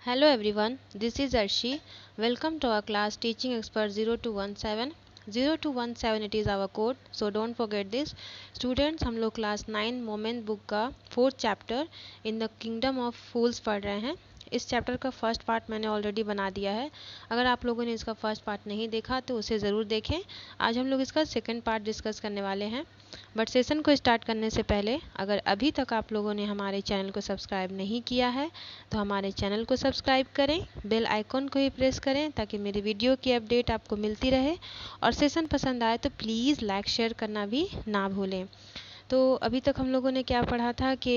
Hello everyone, this is Arshi. Welcome to our class Teaching Expert 0217. 0217 it is our code, so don't forget this. Students, हम लोग class 9 moment book का 4th chapter in the kingdom of fools पढ़ रहे हैं. इस chapter का first part मैंने already बना दिया है. अगर आप लोगों ने इसका फर्स्ट पार्ट नहीं देखा तो उसे ज़रूर देखें. आज हम लोग इसका सेकंड पार्ट डिस्कस करने वाले हैं. बट सेशन को स्टार्ट करने से पहले अगर अभी तक आप लोगों ने हमारे चैनल को सब्सक्राइब नहीं किया है तो हमारे चैनल को सब्सक्राइब करें, बेल आइकॉन को ही प्रेस करें ताकि मेरी वीडियो की अपडेट आपको मिलती रहे. और सेशन पसंद आए तो प्लीज़ लाइक शेयर करना भी ना भूलें. तो अभी तक हम लोगों ने क्या पढ़ा था कि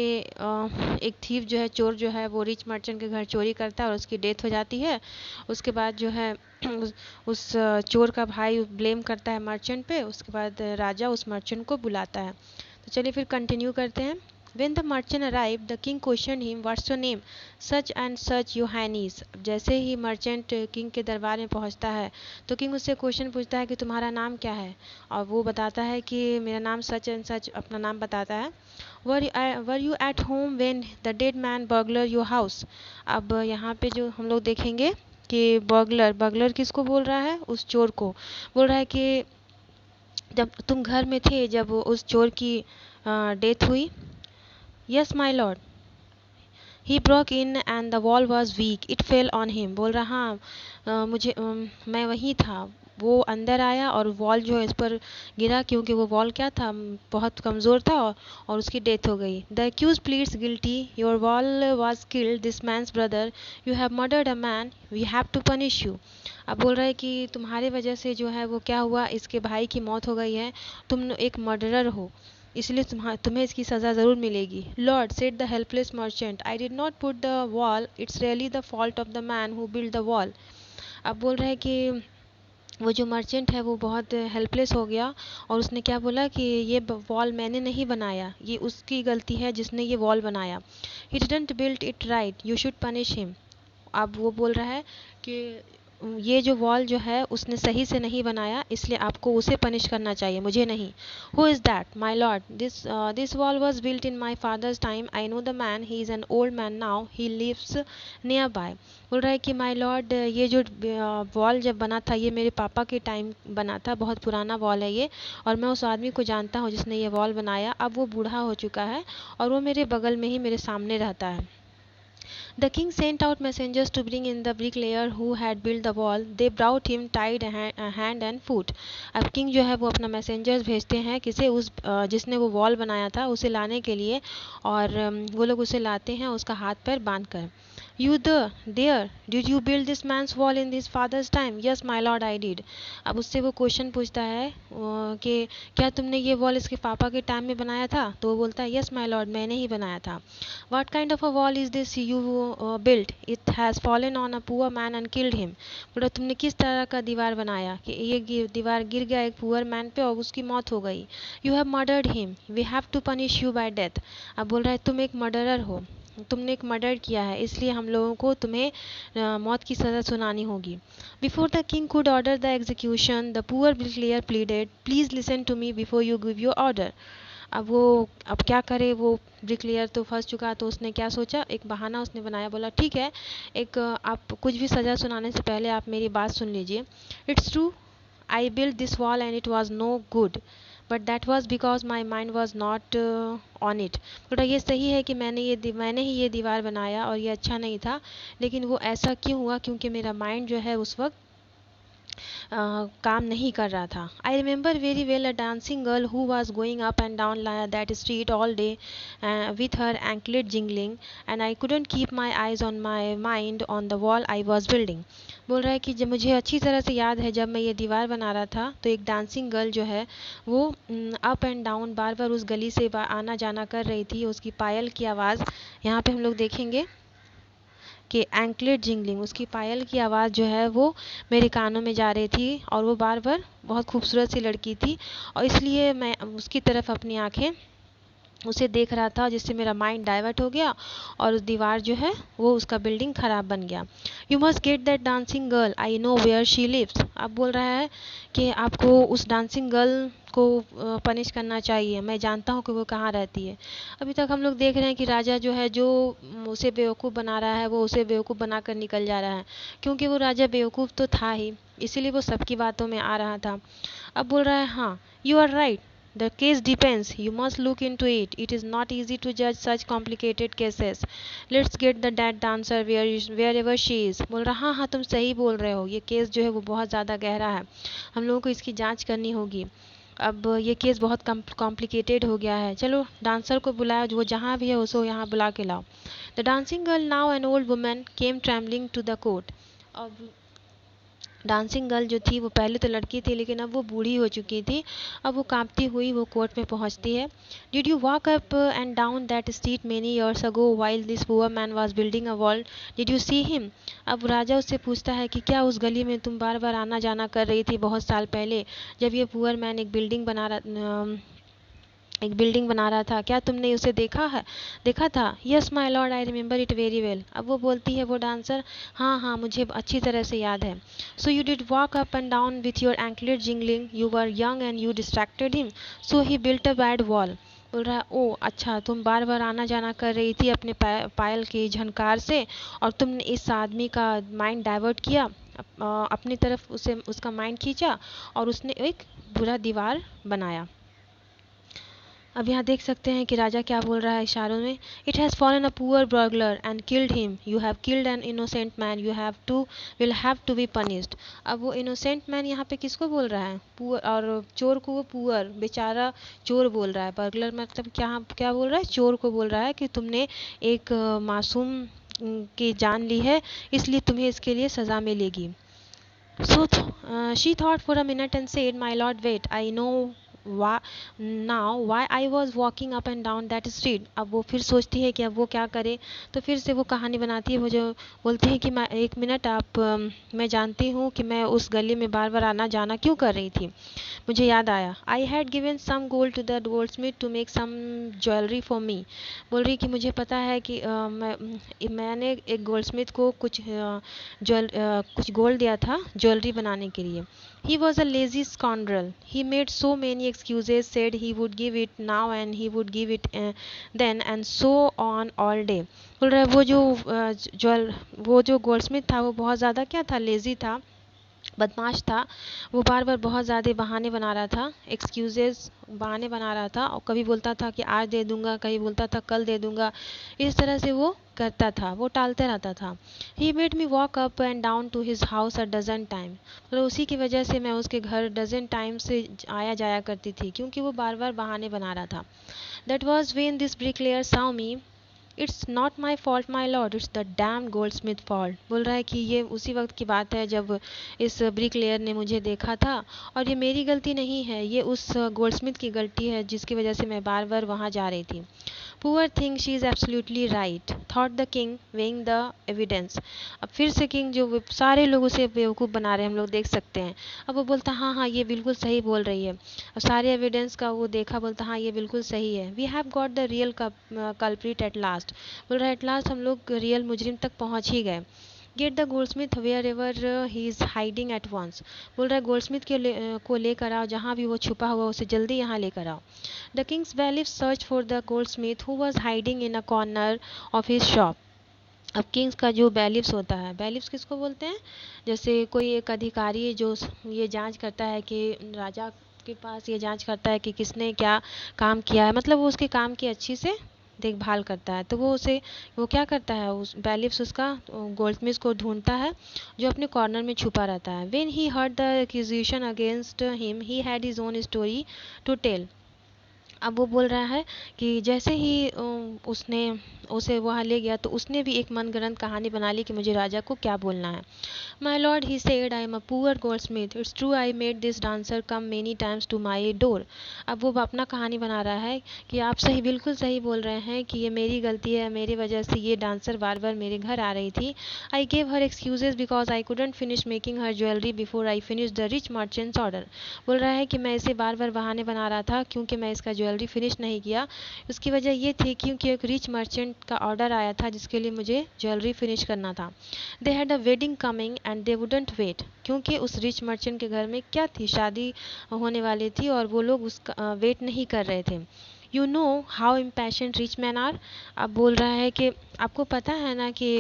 एक थीफ जो है, चोर जो है, वो रिच मर्चेंट के घर चोरी करता है और उसकी डेथ हो जाती है. उसके बाद जो है उस चोर का भाई ब्लेम करता है मर्चेंट पे. उसके बाद राजा उस मर्चेंट को बुलाता है. तो चलिए फिर कंटिन्यू करते हैं. When the merchant arrived, the king questioned him, "What's your name?" "Such and such, your highness." जैसे ही मर्चेंट किंग के दरबार में पहुंचता है तो किंग उससे क्वेश्चन पूछता है कि तुम्हारा नाम क्या है. और वो बताता है कि मेरा नाम सच एंड सच, अपना नाम बताता है. Were you at home when the dead man burglar your house. अब यहाँ पे जो हम लोग देखेंगे कि बर्गलर किसको बोल रहा है, उस चोर को बोल रहा है कि जब तुम घर में थे जब उस चोर की डेथ हुई. Yes my Lord. He broke in and the wall was weak, it fell on him. बोल रहा हाँ, मैं वहीं था. वो अंदर आया और वॉल जो है इस पर गिरा क्योंकि वो वॉल क्या था, बहुत कमज़ोर था और उसकी डेथ हो गई. The accused pleads guilty. Your wall was killed this man's brother. You have murdered a man. We have to punish you. अब बोल रहा है कि तुम्हारे वजह से जो है वो क्या हुआ, इसके भाई की मौत हो गई है. तुम एक मर्डरर हो, इसलिए तुम्हें इसकी सज़ा ज़रूर मिलेगी. Lord, said the helpless merchant, I did not put the wall, it's really the fault of the man who build the wall. अब बोल रहे हैं कि वो जो मर्चेंट है वो बहुत हेल्पलेस हो गया और उसने क्या बोला कि ये वॉल मैंने नहीं बनाया, ये उसकी गलती है जिसने ये वॉल बनाया. He didn't build it right, you should punish him. अब वो बोल रहा है कि ये जो वॉल जो है उसने सही से नहीं बनाया, इसलिए आपको उसे पनिश करना चाहिए, मुझे नहीं. Who is that my lord. This wall was built in my father's time. I know the man, he is an old man now, he lives nearby. बोल रहा है कि माई लॉर्ड, ये जो वॉल जब बना था ये मेरे पापा के टाइम बना था, बहुत पुराना वॉल है ये, और मैं उस आदमी को जानता हूँ जिसने ये वॉल बनाया. अब वो बूढ़ा हो चुका है और वो मेरे बगल में ही मेरे सामने रहता है. The king sent out messengers to bring in the bricklayer who had built the wall. They brought him tied hand and foot. अब किंग जो है वो अपना मैसेंजर्स भेजते हैं किसे, उस जिसने वो वॉल बनाया था उसे लाने के लिए. और वो लोग उसे लाते हैं उसका हाथ पैर बांध कर. You there, did you build this man's wall in his father's time? Yes, my lord, I did. अब उससे वो क्वेश्चन पूछता है कि क्या तुमने ये वॉल इसके पापा के टाइम में बनाया था. तो वो बोलता है यस माय लॉर्ड, मैंने ही बनाया था. What kind of a wall is this you built? It has fallen on a poor man and killed him. बोला तुमने किस तरह का दीवार बनाया कि ये दीवार गिर गया एक पुअर मैन पे और उसकी मौत हो गई. You have murdered him. We have to punish you by death. अब बोल रहा है तुम एक मर्डरर हो, तुमने एक मर्डर किया है, इसलिए हम लोगों को तुम्हें मौत की सज़ा सुनानी होगी. Before the king could order the execution the poor bricklayer pleaded, please listen to me before you give your order. अब क्या करे, वो ब्रिकलेयर तो फंस चुका. तो उसने क्या सोचा, एक बहाना उसने बनाया. बोला ठीक है, आप कुछ भी सज़ा सुनाने से पहले आप मेरी बात सुन लीजिए. It's true, I build this wall and it was no good, but that was because my mind was not on it. बोला ये सही है कि मैंने ही ये दीवार बनाया और ये अच्छा नहीं था, लेकिन वो ऐसा क्यों हुआ, क्योंकि मेरा माइंड जो है उस वक्त काम नहीं कर रहा था. I remember very well a dancing girl who was going up and down that street all day with her anklet jingling and I couldn't keep my eyes on my mind on the wall I was building. बोल रहा है कि जब मुझे अच्छी तरह से याद है जब मैं ये दीवार बना रहा था तो एक डांसिंग गर्ल जो है वो अप एंड डाउन बार बार उस गली से आना जाना कर रही थी. उसकी पायल की आवाज़ यहाँ पे हम लोग देखेंगे कि एंकलेट जिंगलिंग, उसकी पायल की आवाज़ जो है वो मेरे कानों में जा रही थी और वो बार बार बहुत खूबसूरत सी लड़की थी और इसलिए मैं उसकी तरफ अपनी आंखें उसे देख रहा था, जिससे मेरा माइंड डाइवर्ट हो गया और उस दीवार जो है वो उसका बिल्डिंग ख़राब बन गया। You must get that dancing girl, I know where she lives. अब बोल रहा है कि आपको उस डांसिंग गर्ल को पनिश करना चाहिए, मैं जानता हूँ कि वो कहाँ रहती है। अभी तक हम लोग देख रहे हैं कि राजा जो है, जो उसे बेवकूफ़ बना रहा है, वो उसे बेवकूफ़ बना कर निकल जा रहा है, क्योंकि वो राजा बेवकूफ़ तो था ही, इसीलिए वो सबकी बातों में आ रहा था। अब बोल रहा है, हाँ you are right, the case depends. You must look into it. It is not easy to judge such complicated cases. Let's get the dead dancer wherever she is. बोल रहा, हाँ हाँ तुम सही बोल रहे हो, ये केस जो है वो बहुत ज़्यादा गहरा है, हम लोगों को इसकी जांच करनी होगी। अब ये केस बहुत कॉम्प्लिकेटेड हो गया है, चलो डांसर को बुलाओ, वो जहाँ भी है उसको यहाँ बुला के लाओ। The dancing girl, now an old woman, came travelling to the court. अब डांसिंग गर्ल जो थी वो पहले तो लड़की थी, लेकिन अब वो बूढ़ी हो चुकी थी। अब वो कांपती हुई वो कोर्ट में पहुंचती है। Did you walk up and down that street many years ago while this poor man was building a wall, did you see him. अब राजा उससे पूछता है कि क्या उस गली में तुम बार बार आना जाना कर रही थी बहुत साल पहले, जब ये पुअर मैन एक बिल्डिंग बना रहा था, क्या तुमने उसे देखा था। Yes my Lord, I remember it very well. अब वो बोलती है वो डांसर, हाँ हाँ मुझे अच्छी तरह से याद है। So you did walk up and down with your anklet jingling, you were young and you distracted him, so he built a bad wall. बोल रहा है, ओ अच्छा, तुम बार बार आना जाना कर रही थी अपने पायल की झनकार से, और तुमने इस आदमी का माइंड डाइवर्ट किया, अपनी तरफ उसे उसका माइंड खींचा, और उसने एक बुरा दीवार बनाया। अब यहाँ देख सकते हैं कि राजा क्या बोल रहा है इशारों में। It has fallen a poor burglar and killed him, you have killed an innocent man, you will have to be punished. अब वो इनोसेंट मैन यहाँ पे किसको बोल रहा है, पुअर, और चोर को वो पुअर बेचारा चोर बोल रहा है। बर्गलर मतलब क्या क्या बोल रहा है, चोर को बोल रहा है कि तुमने एक मासूम की जान ली है, इसलिए तुम्हें इसके लिए सज़ा मिलेगी। So she thought for a minute and said, my lord, wait, I know why now why I was walking up and down that street। अब वो फिर सोचती है कि अब वो क्या करे, तो फिर से वो कहानी बनाती है, वो जो बोलती है कि मैं एक मिनट आप मैं जानती हूँ कि मैं उस गली में बार बार आना जाना क्यों कर रही थी। मुझे याद आया, I had given some gold to the goldsmith to make some jewellery for me. बोल रही कि मुझे पता है कि मैंने एक गोल्ड स्मिथ को कुछ गोल्ड दिया था ज्वेलरी बनाने के लिए। He was a lazy scoundrel, he made so many excuses, said he would give it now and he would give it then and so on all day. बोल रहा है वो जो गोल्ड स्मिथ था वो बहुत ज़्यादा क्या था, लेजी था, बदमाश था। वो बार बार बहुत ज़्यादा बहाने बना रहा था, एक्सक्यूजेस बहाने बना रहा था, और कभी बोलता था कि आज दे दूंगा, कभी बोलता था कल दे दूंगा, इस तरह से वो करता था, वो टालते रहता था। He made me walk up and down to his house a dozen time. मतलब उसी की वजह से मैं उसके घर डजन टाइम से आया जाया करती थी, क्योंकि वो बार बार बहाने बना रहा था। That was when this bricklayer saw me, it's not my fault my lord, it's the dam gold Smith fault. बोल रहा है कि ये उसी वक्त की बात है जब इस ब्रिक लेयर ने मुझे देखा था, और ये मेरी गलती नहीं है, ये उस गोल्ड स्मिथ की गलती है जिसकी वजह से मैं बार बार वहाँ जा रही थी। Poor thing, she is absolutely right, thought the king weighing the evidence. अब फिर से किंग जो सारे लोग उसे बेवकूफ़ बना रहे हैं, हम लोग देख सकते हैं। अब वो बोलता हाँ हाँ ये बिल्कुल सही बोल रही है, और सारे एविडेंस का वो देखा, बोलता हाँ ये बिल्कुल सही है। We have got the real culprit at last. बोल रहा है एट लास्ट हम लोग रियल मुजरिम तक पहुंच ही गए। Get the goldsmith wherever he is hiding at once. बोल रहा है गोल्डस्मिथ को लेकर आओ, जहाँ भी वो छुपा हुआ उसे जल्दी यहाँ लेकर आओ। The Kings bailiff search for the Goldsmith who was hiding in a corner of his shop. अब किंग्स का जो बैलिफ्स होता है, बैलिफ्स किसको बोलते हैं, जैसे कोई एक अधिकारी जो ये जांच करता है कि राजा के पास ये जांच करता है कि किसने क्या काम किया है, मतलब वो उसके काम की अच्छी से देखभाल करता है, तो वो क्या करता है, उस बैलिफ्स उसका गोल्डस्मिथ को ढूंढता है जो अपने कॉर्नर में छुपा रहता है। When he heard the accusation against him he had his own story to tell. अब वो बोल रहा है कि जैसे ही उसने उसे वहाँ ले गया, तो उसने भी एक मनगढ़ंत कहानी बना ली कि मुझे राजा को क्या बोलना है। My lord, he said, I am a poor goldsmith, it's true I made this dancer come many times to my door. अब वो अपना कहानी बना रहा है कि आप बिल्कुल सही बोल रहे हैं कि ये मेरी गलती है, मेरी वजह से ये डांसर बार बार मेरे घर आ रही थी। I gave her excuses because I couldn't finish making her jewellery before I finish the rich merchants order. बोल रहा है कि मैं इसे बार बार बहाने बना रहा था, क्योंकि मैं इसका ज्वेलरी ज्वेलरी फिनिश नहीं किया, उसकी वजह ये थी क्योंकि एक रिच मर्चेंट का ऑर्डर आया था जिसके लिए मुझे ज्वेलरी फिनिश करना था। They had a wedding coming and they wouldn't wait, क्योंकि उस रिच मर्चेंट के घर में क्या थी, शादी होने वाली थी और वो लोग उसका वेट नहीं कर रहे थे। You know how impatient rich man are. अब बोल रहा है कि आपको पता है ना कि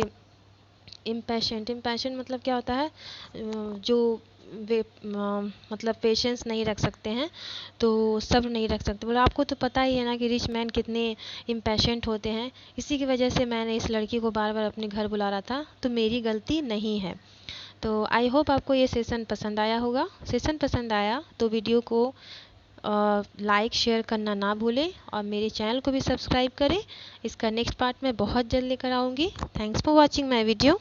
इम्पैशेंट मतलब क्या होता है, जो वे मतलब पेशेंस नहीं रख सकते हैं, तो सब्र नहीं रख सकते। बोला आपको तो पता ही है ना कि रिच मैन कितने इम्पैशेंट होते हैं, इसी की वजह से मैंने इस लड़की को बार बार अपने घर बुला रहा था, तो मेरी गलती नहीं है। तो आई होप आपको ये सेशन पसंद आया होगा। सेशन पसंद आया तो वीडियो को लाइक शेयर करना ना भूलें और मेरे चैनल को भी सब्सक्राइब करें। इसका नेक्स्ट पार्ट मैं बहुत जल्द लेकर आऊँगी। Thanks for watching my video.